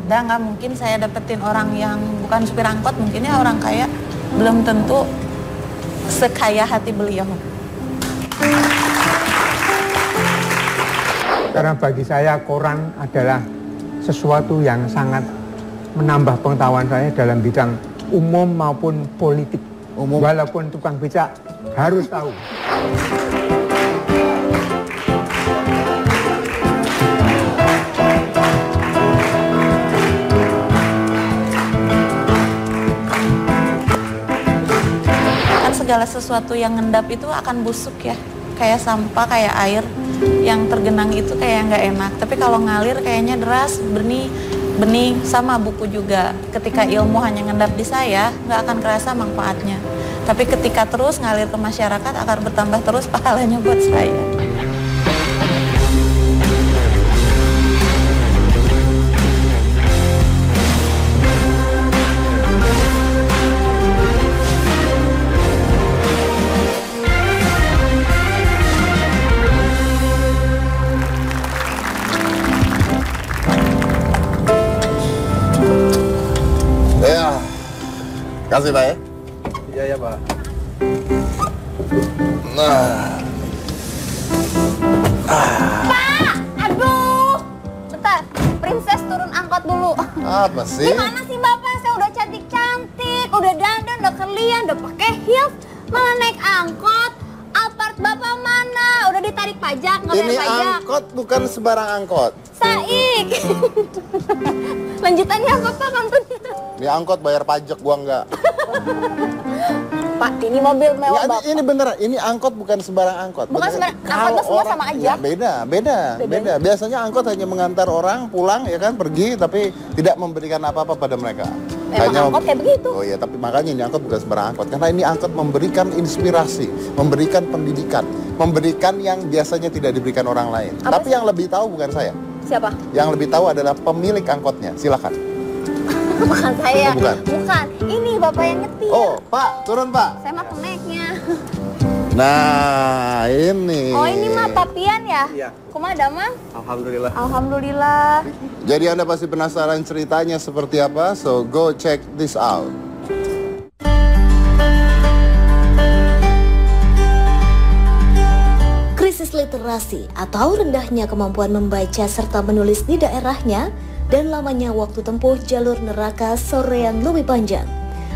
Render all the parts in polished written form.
Dan nggak mungkin saya dapetin orang yang bukan supir angkot, mungkinnya orang kaya, belum tentu sekaya hati beliau. Karena bagi saya koran adalah sesuatu yang sangat menambah pengetahuan saya dalam bidang umum maupun politik. Walaupun tukang becak harus tahu. Kan segala sesuatu yang ngendap itu akan busuk ya. Kayak sampah, kayak air yang tergenang itu kayak nggak enak. Tapi kalau ngalir kayaknya deras, bening, sama buku juga. Ketika ilmu hanya ngendap di saya, nggak akan kerasa manfaatnya. Tapi ketika terus ngalir ke masyarakat akan bertambah terus pahalanya buat saya. Kasih Pak ya. Iya ya Pak. Nah. Pak, aduh. Bentar, Princess turun angkot dulu. Apa sih? Gimana sih Bapak? Saya udah cantik-cantik, udah dandan, udah kerlian, udah pakai heels, malah naik angkot. Apart Bapak mana? Udah ditarik pajak, nggak bayar Ini pajak. angkot bukan sebarang angkot. Saik. Lanjutannya apa Pak pantunnya? Ini angkot bayar pajak, gua enggak. Pak, ini mobil mewah Ya, Bapak. ini beneran, ini angkot bukan sembarang angkot. Bukan Beneran. sembarang, angkot semua sama aja. Ya, beda. Biasanya angkot hanya mengantar orang pulang ya kan, pergi tapi tidak memberikan apa-apa pada mereka. Memang angkot kayak begitu. Oh iya, tapi makanya ini angkot bukan sembarang angkot. Karena ini angkot memberikan inspirasi, memberikan pendidikan, memberikan yang biasanya tidak diberikan orang lain. Apa Tapi yang lebih tahu bukan saya. Siapa? Yang lebih tahu adalah pemilik angkotnya. Silakan. Bukan saya. Bukan. Bukan. Ini Bapak yang nyetir. Oh, Pak, turun Pak. Saya mah peneknya. Nah, ini. Oh, ini mah Papian ya? Iya. Kumaha mah? Alhamdulillah. Alhamdulillah. Jadi Anda pasti penasaran ceritanya seperti apa, so go check this out. Krisis literasi atau rendahnya kemampuan membaca serta menulis di daerahnya dan lamanya waktu tempuh jalur neraka sore yang lebih panjang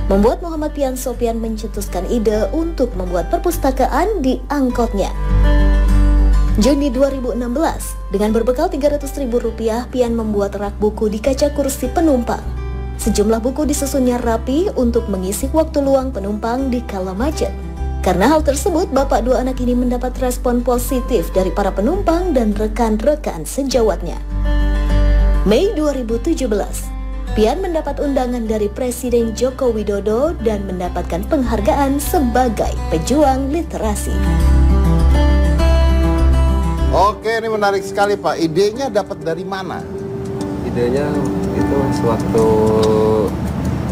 membuat Muhammad Pian Sopian mencetuskan ide untuk membuat perpustakaan di angkotnya. Juni 2016, dengan berbekal Rp300.000, Pian membuat rak buku di kaca kursi penumpang. Sejumlah buku disusunnya rapi untuk mengisi waktu luang penumpang di kala macet. Karena hal tersebut, bapak dua anak ini mendapat respon positif dari para penumpang dan rekan-rekan sejawatnya. Mei 2017, Pian mendapat undangan dari Presiden Joko Widodo dan mendapatkan penghargaan sebagai pejuang literasi. Oke, ini menarik sekali Pak. Idenya dapat dari mana? Idenya itu sewaktu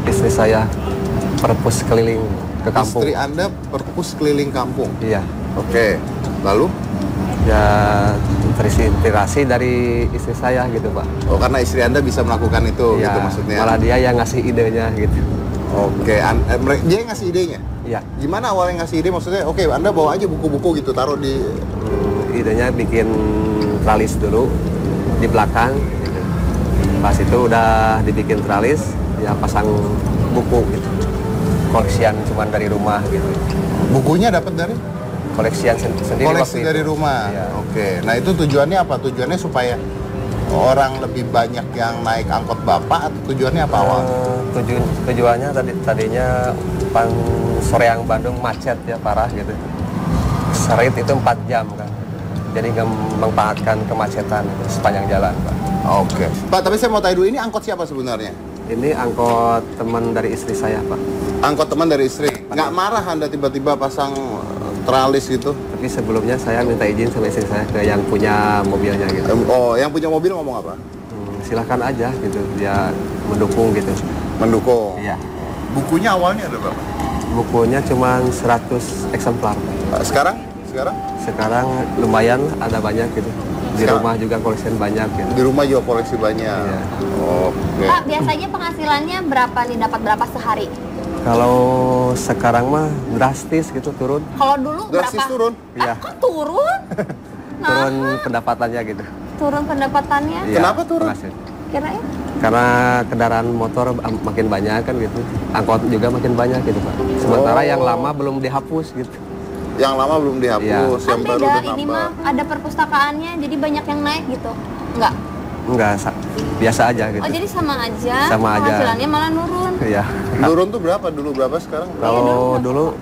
istri saya perpus keliling ke kampung. Istri Anda perpus keliling kampung? Iya. Oke, lalu? Ya terinspirasi dari istri saya gitu Pak. Oh, karena istri Anda bisa melakukan itu Ya, gitu maksudnya? malah dia yang ngasih idenya gitu. Oke, dia yang ngasih idenya? Iya. Gimana awalnya ngasih ide? Maksudnya, oke, Anda bawa aja buku-buku gitu, taruh di... Idenya bikin tralis dulu di belakang gitu. Pas itu udah dibikin tralis, ya pasang buku gitu. Koleksian cuman dari rumah gitu. Bukunya dapat dari? Koleksian sendiri Koleksi waktu dari itu. rumah? Iya. Oke, nah itu tujuannya apa? Tujuannya supaya orang lebih banyak yang naik angkot Bapak atau tujuannya apa awal? Tujuannya tadinya Soreang Bandung macet ya parah gitu. Serit itu 4 jam kan. Jadi nggak memanfaatkan kemacetan sepanjang jalan Pak. Oke. Pak, tapi saya mau tanya dulu, ini angkot siapa sebenarnya? Ini angkot teman dari istri saya Pak. Angkot teman dari istri? Nggak marah Anda tiba-tiba pasang tralis gitu? Tapi sebelumnya saya minta izin sama istri saya ke yang punya mobilnya gitu. Oh, yang punya mobil ngomong apa? Silahkan aja gitu, dia mendukung gitu. Mendukung? Iya. Bukunya awalnya ada berapa? Bukunya cuma 100 eksemplar. Sekarang? Sekarang lumayan ada banyak gitu. Di rumah juga koleksian banyak gitu. Di rumah juga koleksi banyak. Iya. Oke. Pak, biasanya penghasilannya berapa nih? Dapat berapa sehari? Kalau sekarang mah drastis gitu turun. Kalau dulu Drastis berapa? turun. Iya. Kok turun? Turun pendapatannya gitu. Turun pendapatannya? Iya, Kenapa turun? penghasilan. Kirain? Karena kendaraan motor makin banyak kan gitu. Angkot juga makin banyak gitu Pak. Sementara yang lama belum dihapus gitu. Yang lama belum dihapus, Kan yang baru beda, udah ini nambah. mah ada perpustakaannya, jadi banyak yang naik gitu. Enggak? Enggak, biasa aja gitu. Oh, jadi sama aja? Sama aja. Penghasilannya malah nurun? Iya. Turun tuh berapa? Dulu berapa sekarang? Kalau dulu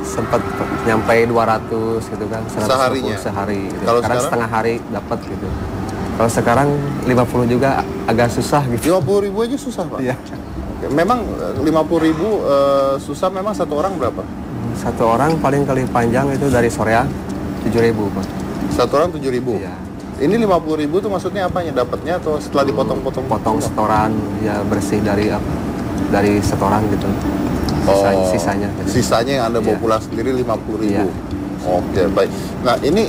sempat nyampe 200 gitu kan, 150 Seharinya? sehari gitu. Kalau Sekarang sekarang? setengah hari dapat gitu. Kalau sekarang 50 juga agak susah gitu. 50.000 aja susah, Pak? Iya. Oke, memang 50.000 susah, memang satu orang berapa? Satu orang paling kali panjang itu dari Soreang 7.000 Pak. Satu orang 7.000? Iya. Ini 50.000 tuh maksudnya apanya? Dapatnya atau setelah dipotong-potong? Potong setoran ya bersih dari apa? Dari setoran gitu. Sisanya. Gitu. Sisanya yang Anda bawa Iya. pulang sendiri 50.000. Iya. Oke, baik. Nah, ini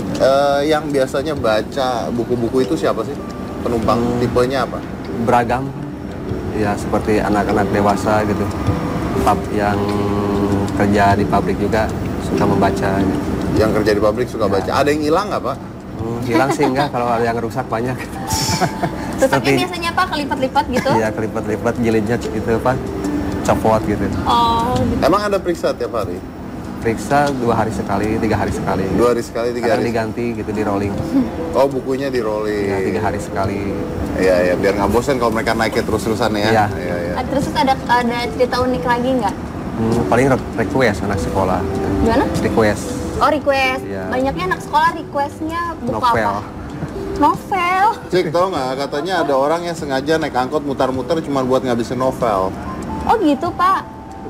yang biasanya baca buku-buku itu siapa sih? Penumpang tipenya apa? Beragam. Ya seperti anak-anak dewasa gitu. Yang kerja di pabrik juga suka membaca gitu. Yang kerja di pabrik suka baca. Ada yang hilang nggak, Pak? Hilang sih enggak, kalau ada yang rusak banyak. Rusaknya biasanya apa? Kelipat-lipat gitu? Iya, kelipat-lipat jilidnya itu apa? Copot gitu. Oh, gitu. Emang ada periksa tiap hari? Periksa 2 hari sekali, 3 hari sekali. 2 hari sekali, 3 Kadang hari? diganti gitu di rolling. Oh, bukunya di rolling. Ya, 3 hari sekali. Iya, iya, biar nggak bosan kalau mereka naiknya terus-terusan ya. Iya. Iya, iya. Terus ada cerita unik lagi nggak? Paling request anak sekolah. Gimana? Request Oh, request. Iya. Banyaknya anak sekolah requestnya buku novel. apa? Novel. Cik, tau nggak? Katanya ada orang yang sengaja naik angkot mutar-mutar cuma buat ngabisin novel. Oh gitu, Pak.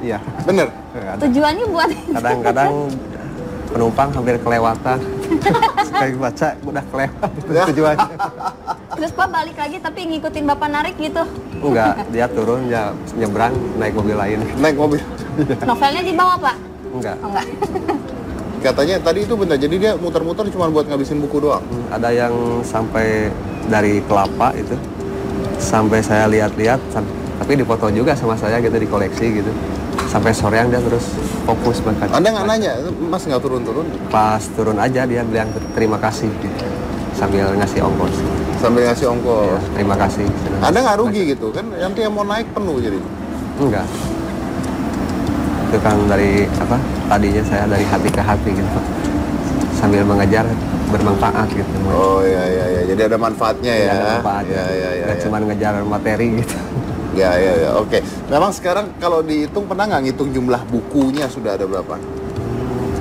Iya. Bener? Ada. Tujuannya buat Kadang-kadang penumpang hampir kelewatan. Sekali baca udah kelewat itu Ya. tujuannya. terus Pak balik lagi tapi ngikutin Bapak narik gitu. Enggak, dia turun ya nyebrang naik mobil lain. Naik mobil. Novelnya dibawa, Pak? Enggak. Oh, enggak. Katanya tadi itu bener, jadi dia muter-muter cuma buat ngabisin buku doang. Ada yang sampai dari Kelapa itu sampai saya lihat-lihat tapi dipoto juga sama saya gitu di koleksi gitu. Sampai soreang dia terus fokus banget. Anda nggak nanya, Mas nggak turun-turun? Pas turun aja dia bilang terima kasih gitu. Sambil ngasih ongkos. Sambil ngasih ongkos. Ya, terima kasih. Anda nggak rugi gitu kan? Nanti yang mau naik penuh jadi. Enggak. Itu kan dari apa? Tadinya saya dari hati ke hati gitu. Sambil mengejar bermanfaat gitu. Oh iya iya iya. Jadi ada manfaatnya ya. Ada manfaat. Iya iya iya. Nggak cuma ngejar materi gitu. Ya ya ya. Oke. Memang sekarang kalau dihitung pernah nggak ngitung jumlah bukunya sudah ada berapa?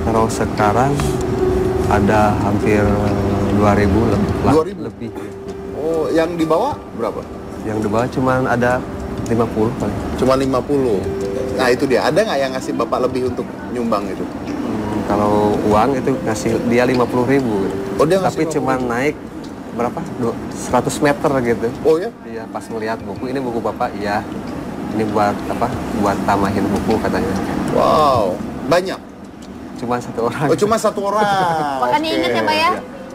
Kalau sekarang ada hampir 2.000 2.000? lebih. Oh, yang dibawa berapa? Yang di bawah cuma ada 50 paling. Cuma 50. Nah itu dia. Ada nggak yang ngasih Bapak lebih untuk nyumbang itu? Kalau uang itu ngasih dia 50.000 gitu. Oh, dia ngasih Tapi 50.000. cuma naik berapa? 100 meter gitu. Oh ya? Iya, pas ngelihat buku, ini buku Bapak, iya. Ini buat apa? Buat tamahin buku katanya. Wow. Banyak. Cuma satu orang. Oh cuma satu orang. Makanya Oke. ingat ya, Pak ya.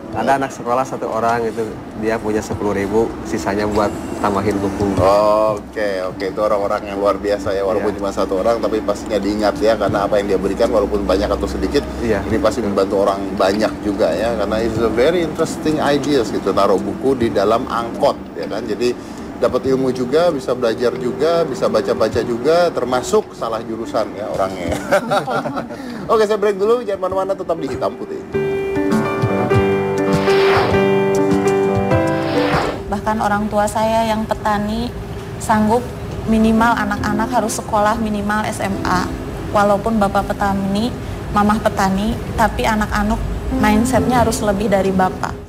Ada anak sekolah satu orang itu dia punya 10.000, sisanya buat tamahin buku. Oke, itu orang-orang yang luar biasa ya, walaupun Iya. cuma satu orang tapi pastinya diingat ya, karena apa yang dia berikan walaupun banyak atau sedikit, Iya. ini pasti membantu orang banyak juga ya, karena it's a very interesting ideas gitu, taruh buku di dalam angkot ya kan, jadi dapat ilmu juga, bisa belajar juga, bisa baca-baca juga, termasuk salah jurusan ya orangnya. Oke, saya break dulu, jangan mana-mana, tetap di Hitam Putih. Bahkan orang tua saya yang petani sanggup minimal anak-anak harus sekolah minimal SMA. Walaupun bapak petani, mamah petani, tapi anak-anak mindsetnya harus lebih dari bapak.